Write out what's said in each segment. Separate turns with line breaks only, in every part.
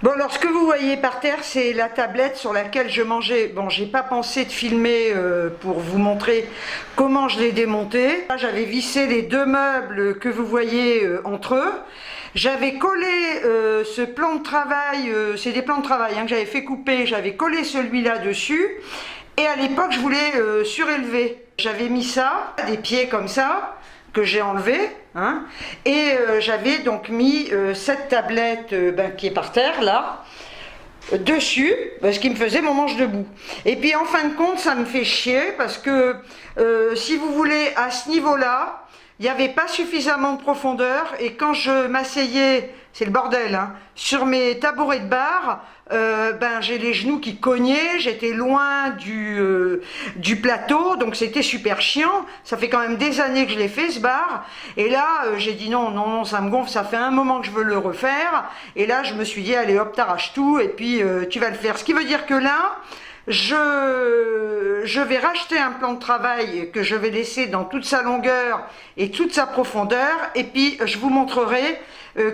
Bon, alors ce que vous voyez par terre, c'est la tablette sur laquelle je mangeais. Bon, j'ai pas pensé de filmer pour vous montrer comment je l'ai démonté. J'avais vissé les deux meubles que vous voyez entre eux. J'avais collé ce plan de travail, c'est des plans de travail que j'avais fait couper, j'avais collé celui-là dessus. Et à l'époque, je voulais surélever. J'avais mis ça, des pieds comme ça, que j'ai enlevé, hein, et j'avais donc mis cette tablette qui est par terre là dessus, parce qu'il me faisait mon manche debout. Et puis en fin de compte, ça me fait chier parce que si vous voulez, à ce niveau là il n'y avait pas suffisamment de profondeur, et quand je m'asseyais, c'est le bordel, hein, sur mes tabourets de bar, j'ai les genoux qui cognaient, j'étais loin du plateau, donc c'était super chiant. Ça fait quand même des années que je l'ai fait ce bar, et là j'ai dit non, ça me gonfle, ça fait un moment que je veux le refaire, et là je me suis dit allez hop, t'arraches tout, et puis tu vas le faire. Ce qui veut dire que là, je vais racheter un plan de travail que je vais laisser dans toute sa longueur et toute sa profondeur, et puis je vous montrerai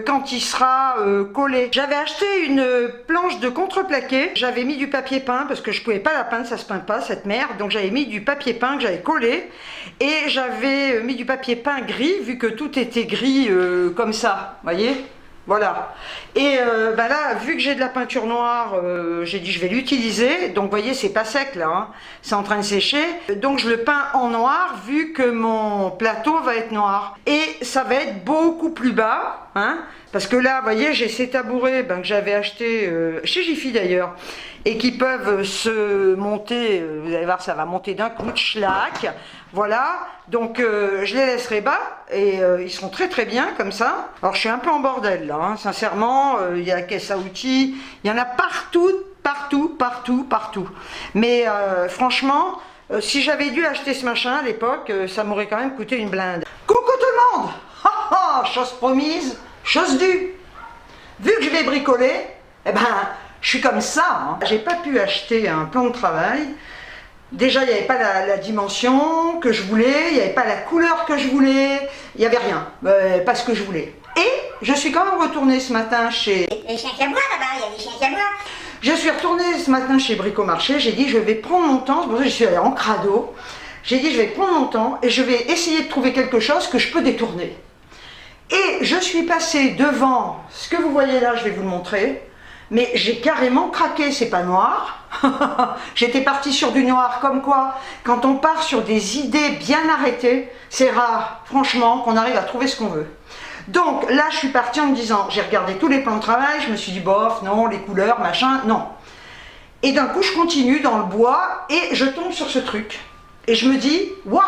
quand il sera collé. J'avais acheté une planche de contreplaqué, j'avais mis du papier peint parce que je pouvais pas la peindre, ça se peint pas cette merde, donc j'avais mis du papier peint que j'avais collé, et j'avais mis du papier peint gris vu que tout était gris comme ça, voyez. Voilà. Et là, vu que j'ai de la peinture noire, j'ai dit je vais l'utiliser. Donc vous voyez, c'est pas sec là, hein. C'est en train de sécher. Donc je le peins en noir vu que mon plateau va être noir. Et ça va être beaucoup plus bas, hein, parce que là, vous voyez, j'ai ces tabourets que j'avais achetés chez Jiffy d'ailleurs, et qui peuvent se monter, vous allez voir, ça va monter d'un coup de schlack. Voilà, donc je les laisserai bas, et ils seront très très bien comme ça. Alors je suis un peu en bordel là, hein, sincèrement, il y a la caisse à outils, il y en a partout. Mais franchement, si j'avais dû acheter ce machin à l'époque, ça m'aurait quand même coûté une blinde. Coucou tout le monde. Chose promise, chose due. Vu que je vais bricoler, je suis comme ça, hein. J'ai pas pu acheter un plan de travail. Déjà, il n'y avait pas la dimension que je voulais, il n'y avait pas la couleur que je voulais, il n'y avait rien, pas ce que je voulais. Et je suis quand même retournée ce matin chez...
Les chiens qui aboient là-bas, il y a des chiens qui aboient.
Je suis retournée ce matin chez Bricomarché, j'ai dit je vais prendre mon temps, c'est pour ça que je suis allée en crado. J'ai dit je vais prendre mon temps et je vais essayer de trouver quelque chose que je peux détourner. Et je suis passée devant ce que vous voyez là, je vais vous le montrer. Mais j'ai carrément craqué, c'est pas noir. J'étais partie sur du noir, comme quoi, quand on part sur des idées bien arrêtées, c'est rare, franchement, qu'on arrive à trouver ce qu'on veut. Donc là, je suis partie en me disant, j'ai regardé tous les plans de travail, je me suis dit, bof, non, les couleurs, machin, non. Et d'un coup, je continue dans le bois et je tombe sur ce truc. Et je me dis, waouh,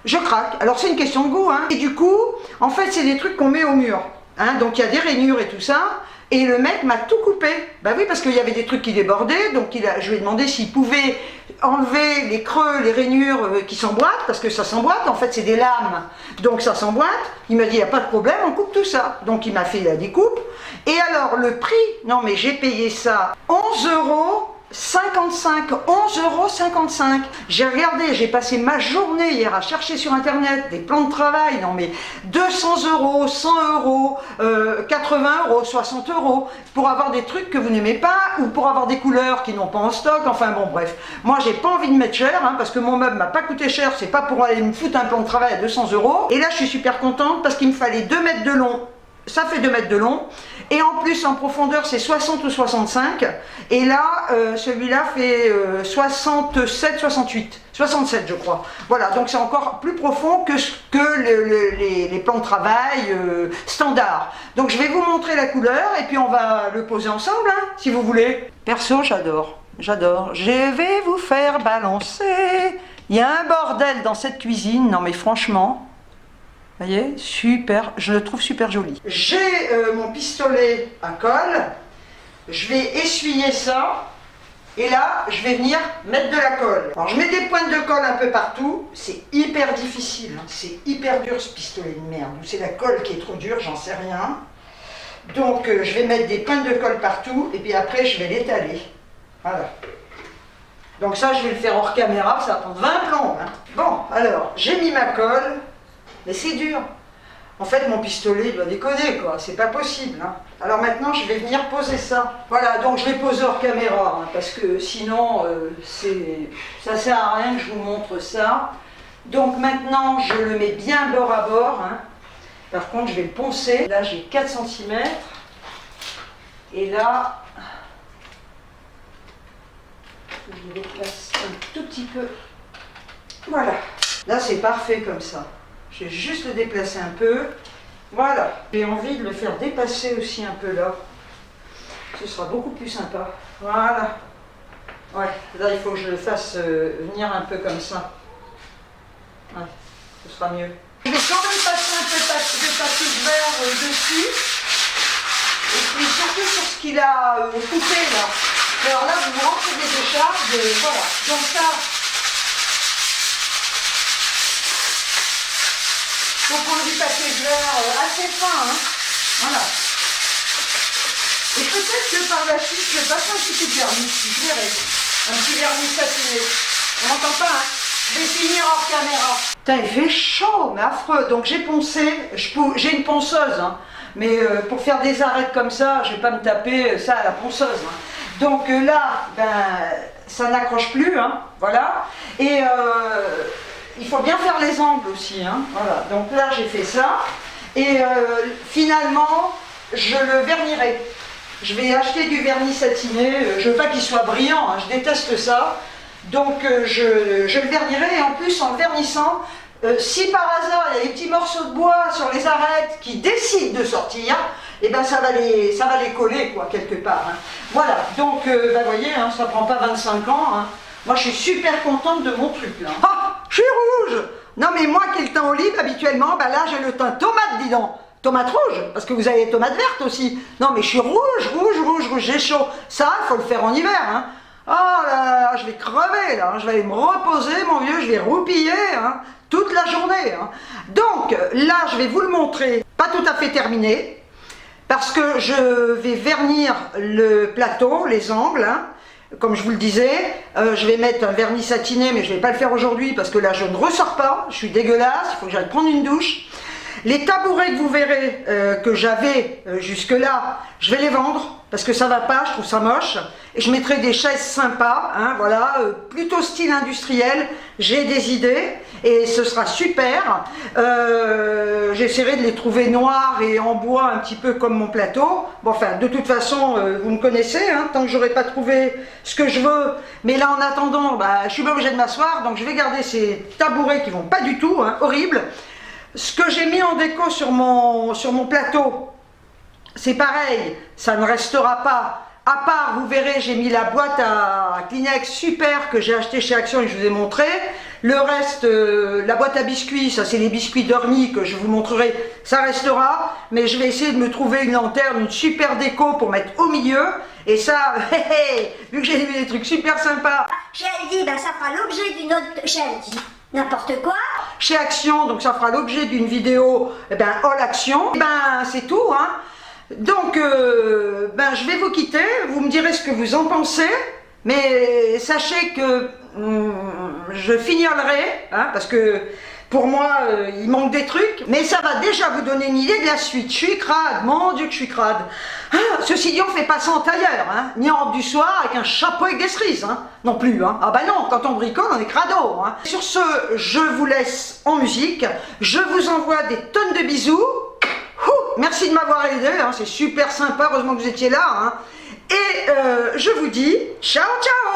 je craque. Alors c'est une question de goût, hein. Et du coup, en fait, c'est des trucs qu'on met au mur, hein. Donc il y a des rainures et tout ça. Et le mec m'a tout coupé. Bah oui, parce qu'il y avait des trucs qui débordaient, donc je lui ai demandé s'il pouvait enlever les creux, les rainures qui s'emboîtent, parce que ça s'emboîte, en fait c'est des lames, donc ça s'emboîte. Il m'a dit, il n'y a pas de problème, on coupe tout ça. Donc il m'a fait la découpe. Et alors le prix, non mais j'ai payé ça 11,55 €, 11,55 €. J'ai regardé, j'ai passé ma journée hier à chercher sur internet des plans de travail, non mais 200 €, 100 €, 80 €, 60 €, pour avoir des trucs que vous n'aimez pas, ou pour avoir des couleurs qui n'ont pas en stock, enfin bon bref. Moi j'ai pas envie de mettre cher, hein, parce que mon meuble m'a pas coûté cher, c'est pas pour aller me foutre un plan de travail à 200 €. Et là je suis super contente parce qu'il me fallait 2 mètres de long. Ça fait 2 mètres de long, et en plus en profondeur c'est 60 ou 65, et là celui-là fait 67, 68, 67 je crois. Voilà, donc c'est encore plus profond que les plans de travail standards. Donc je vais vous montrer la couleur, et puis on va le poser ensemble, hein, si vous voulez. Perso, j'adore, j'adore. Je vais vous faire balancer. Il y a un bordel dans cette cuisine, non mais franchement... Vous voyez, super, je le trouve super joli. J'ai mon pistolet à colle, je vais essuyer ça, et là, je vais venir mettre de la colle. Alors, je mets des pointes de colle un peu partout, c'est hyper difficile, hein. C'est hyper dur ce pistolet de merde, ou c'est la colle qui est trop dure, j'en sais rien. Donc, je vais mettre des pointes de colle partout, et puis après, je vais l'étaler. Voilà. Donc ça, je vais le faire hors caméra, ça va prendre 20 plombs, hein. Bon, alors, j'ai mis ma colle. Mais c'est dur. En fait, mon pistolet il doit déconner, quoi. C'est pas possible. Hein. Alors maintenant, je vais venir poser ça. Voilà, donc je vais poser hors caméra, hein, parce que sinon, ça sert à rien que je vous montre ça. Donc maintenant, je le mets bien bord à bord. Hein. Par contre, je vais le poncer. Là, j'ai 4 cm. Et là, je le déplace un tout petit peu. Voilà. Là, c'est parfait comme ça. Je vais juste le déplacer un peu. Voilà. J'ai envie de le faire dépasser aussi un peu là. Ce sera beaucoup plus sympa. Voilà. Ouais, là, il faut que je le fasse venir un peu comme ça. Ouais, ce sera mieux. Je vais quand même passer un peu de papier de verre dessus. Et puis surtout sur ce qu'il a coupé là. Alors là, vous rentrez des décharges. Voilà. Donc ça... Il faut prendre du papier de verre assez fin, hein. Voilà. Et peut-être que par la suite, je vais passer un petit coup de vernis, je verrai. Un petit vernis satiné. On n'entend pas, hein. Je vais finir hors caméra. Putain, il fait chaud, mais affreux. Donc j'ai poncé, j'ai une ponceuse, hein. Mais pour faire des arêtes comme ça, je vais pas me taper ça à la ponceuse. Hein. Donc là, ben, ça n'accroche plus, hein. Voilà. Et... il faut bien faire les angles aussi, hein. Voilà. Donc là j'ai fait ça et finalement je le vernirai. Je vais acheter du vernis satiné, je veux pas qu'il soit brillant, hein. Je déteste ça. Donc je le vernirai et en plus en le vernissant, si par hasard il y a des petits morceaux de bois sur les arêtes qui décident de sortir, et ben ça va les coller quoi quelque part. Hein. Voilà, donc vous voyez, hein, ça prend pas 25 ans. Hein. Moi je suis super contente de mon truc là. Ah, je suis rouge. Non mais moi qui ai le teint olive habituellement, bah là j'ai le teint tomate, dis donc. Tomate rouge, parce que vous avez les tomates vertes aussi. Non mais je suis rouge, j'ai chaud. Ça, il faut le faire en hiver. Hein. Oh là là, je vais crever là. Je vais aller me reposer mon vieux, je vais roupiller hein, toute la journée. Hein. Donc là je vais vous le montrer, pas tout à fait terminé. Parce que je vais vernir le plateau, les angles. Hein. Comme je vous le disais, je vais mettre un vernis satiné, mais je ne vais pas le faire aujourd'hui parce que là je ne ressors pas, je suis dégueulasse, il faut que j'aille prendre une douche. Les tabourets que vous verrez que j'avais jusque là, je vais les vendre parce que ça va pas, je trouve ça moche. Et je mettrai des chaises sympas, hein, voilà, plutôt style industriel, j'ai des idées et ce sera super. J'essaierai de les trouver noirs et en bois un petit peu comme mon plateau. Bon, enfin, de toute façon, vous me connaissez, hein, tant que j'aurai pas trouvé ce que je veux. Mais là, en attendant, bah, je suis pas obligée de m'asseoir, donc je vais garder ces tabourets qui vont pas du tout, hein, horribles. Ce que j'ai mis en déco sur mon plateau, c'est pareil, ça ne restera pas. À part, vous verrez, j'ai mis la boîte à Kleenex super que j'ai acheté chez Action et que je vous ai montré. Le reste, la boîte à biscuits, ça c'est les biscuits d'Orny que je vous montrerai, ça restera. Mais je vais essayer de me trouver une lanterne, une super déco pour mettre au milieu. Et ça, vu que j'ai mis des trucs super sympas.
Chez Aldi, ben, ça fera l'objet d'une autre... Chez Aldi, n'importe quoi.
Chez Action, donc ça fera l'objet d'une vidéo, eh ben, All Action. Eh ben, c'est tout, hein. Donc, ben, je vais vous quitter, vous me direz ce que vous en pensez, mais sachez que je finirai, hein, parce que pour moi, il manque des trucs, mais ça va déjà vous donner une idée de la suite. Je suis crade, mon Dieu que je suis crade. Ah, ceci dit, on ne fait pas ça en tailleur, hein, ni en robe du soir avec un chapeau avec des cerises, hein, non plus. Hein. Ah bah non, quand on bricole, on est crado. Hein. Sur ce, je vous laisse en musique, je vous envoie des tonnes de bisous. Merci de m'avoir aidé, hein, c'est super sympa, heureusement que vous étiez là. Hein. Et je vous dis ciao ciao.